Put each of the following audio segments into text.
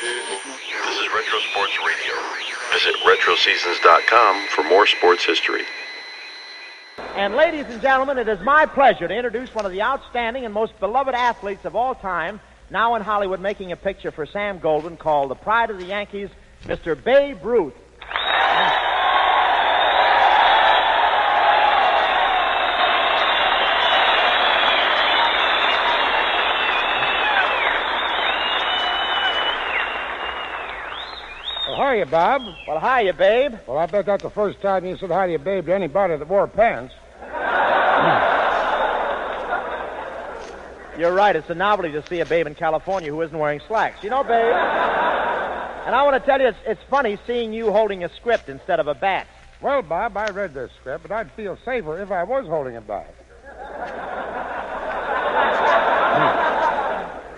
This is Retro Sports Radio. Visit RetroSeasons.com for more sports history. And ladies and gentlemen, it is my pleasure to introduce one of the outstanding and most beloved athletes of all time, now in Hollywood making a picture for Sam Goldwyn called the Pride of the Yankees, Mr. Babe Ruth. Well, hiya, Bob. Well, hiya, Babe. Well, I bet that's the first time you said hiya, Babe, to anybody that wore pants. You're right. It's a novelty to see a babe in California who isn't wearing slacks. You know, Babe, and I want to tell you, it's funny seeing you holding a script instead of a bat. Well, Bob, I read this script, but I'd feel safer if I was holding a bat.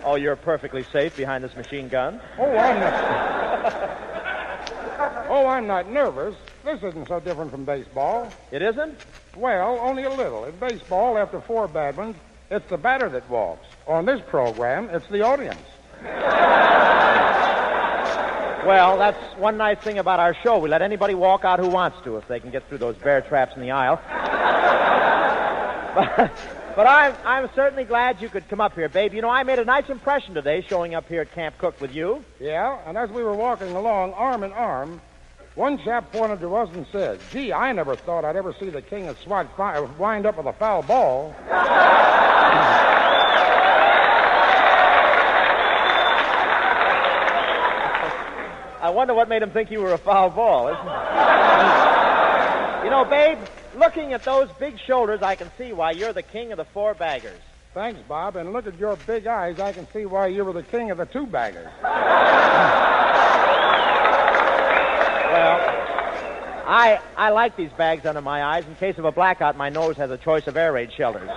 Oh, you're perfectly safe behind this machine gun. I'm not nervous. This isn't so different from baseball. It isn't? Well, only a little. In baseball, after 4 bad ones, it's the batter that walks. On this program, it's the audience. Well, that's one nice thing about our show. We let anybody walk out who wants to if they can get through those bear traps in the aisle. But I'm certainly glad you could come up here, Babe. You know, I made a nice impression today showing up here at Camp Cook with you. Yeah, and as we were walking along arm in arm, one chap pointed to us and said, "Gee, I never thought I'd ever see the king of SWAT wind up with a foul ball." I wonder what made him think you were a foul ball, isn't it? You know, Babe, looking at those big shoulders, I can see why you're the king of the 4 baggers. Thanks, Bob, and look at your big eyes. I can see why you were the king of the 2 baggers. Well, I like these bags under my eyes. In case of a blackout, my nose has a choice of air raid shelters.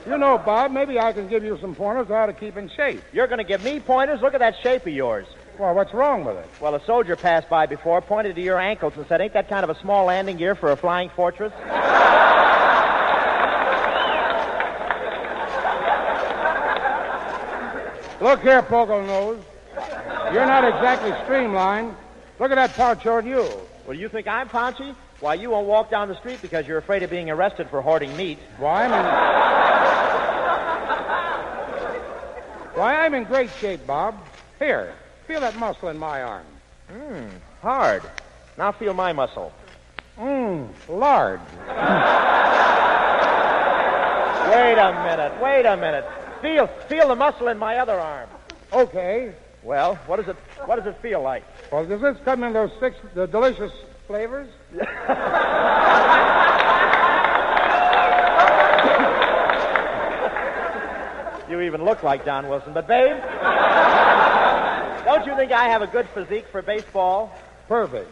You know, Bob, maybe I can give you some pointers on how to keep in shape. You're going to give me pointers? Look at that shape of yours. Well, what's wrong with it? Well, a soldier passed by before, pointed to your ankles and said, "Ain't that kind of a small landing gear for a flying fortress?" Look here, Pogo Nose. You're not exactly streamlined. Look at that pouch on you. Well, you think I'm paunchy? Why, you won't walk down the street because you're afraid of being arrested for hoarding meat. Why, I'm in great shape, Bob. Here, feel that muscle in my arm. Hard. Now feel my muscle. Lard. Wait a minute. Feel the muscle in my other arm. Okay. Well, what does it feel like? Well, does this come in those 6 delicious flavors? You even look like Don Wilson. But, Babe, don't you think I have a good physique for baseball? Perfect.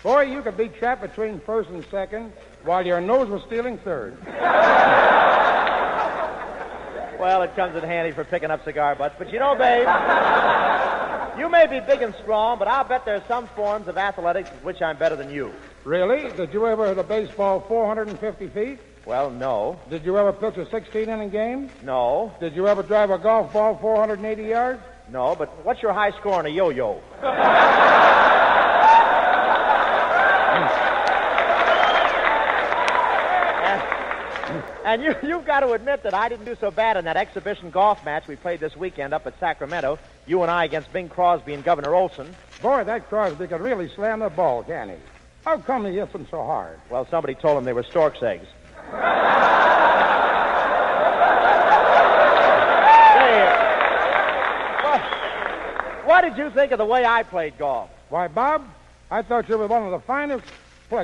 Boy, you could be trapped between first and second while your nose was stealing third. Well, it comes in handy for picking up cigar butts. But you know, Babe, you may be big and strong, but I'll bet there's some forms of athletics in which I'm better than you. Really? Did you ever hit a baseball 450 feet? Well, no. Did you ever pitch a 16-inning game? No. Did you ever drive a golf ball 480 yards? No, but what's your high score on a yo-yo? And you've got to admit that I didn't do so bad in that exhibition golf match we played this weekend up at Sacramento, you and I against Bing Crosby and Governor Olson. Boy, that Crosby could really slam the ball, can't he? How come he hits them so hard? Well, somebody told him they were stork's eggs. What did you think of the way I played golf? Why, Bob, I thought you were one of the finest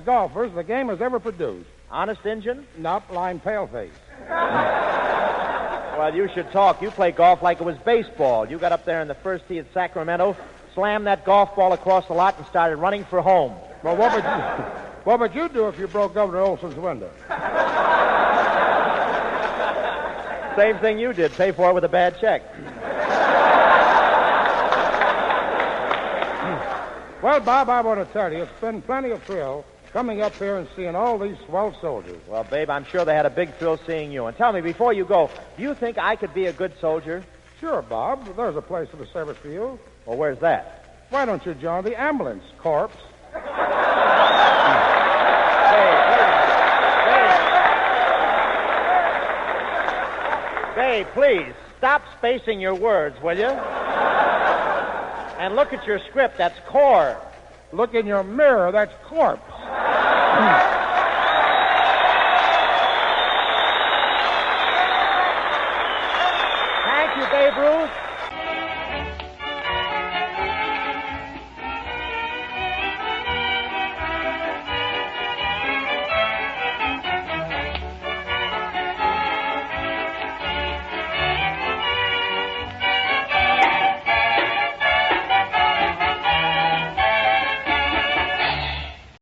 golfers the game has ever produced. Honest Injun? Nope, lying paleface. Well, you should talk. You play golf like it was baseball. You got up there in the first tee at Sacramento, slammed that golf ball across the lot, and started running for home. Well, what would you do if you broke Governor Olson's window? Same thing you did. Pay for it with a bad check. Well, Bob, I want to tell you, it's been plenty of thrill coming up here and seeing all these swell soldiers. Well, Babe, I'm sure they had a big thrill seeing you. And tell me, before you go, do you think I could be a good soldier? Sure, Bob. There's a place in the service for you. Well, where's that? Why don't you join the ambulance corps? Babe, please, stop spacing your words, will you? And look at your script. That's corps. Look in your mirror. That's corpse.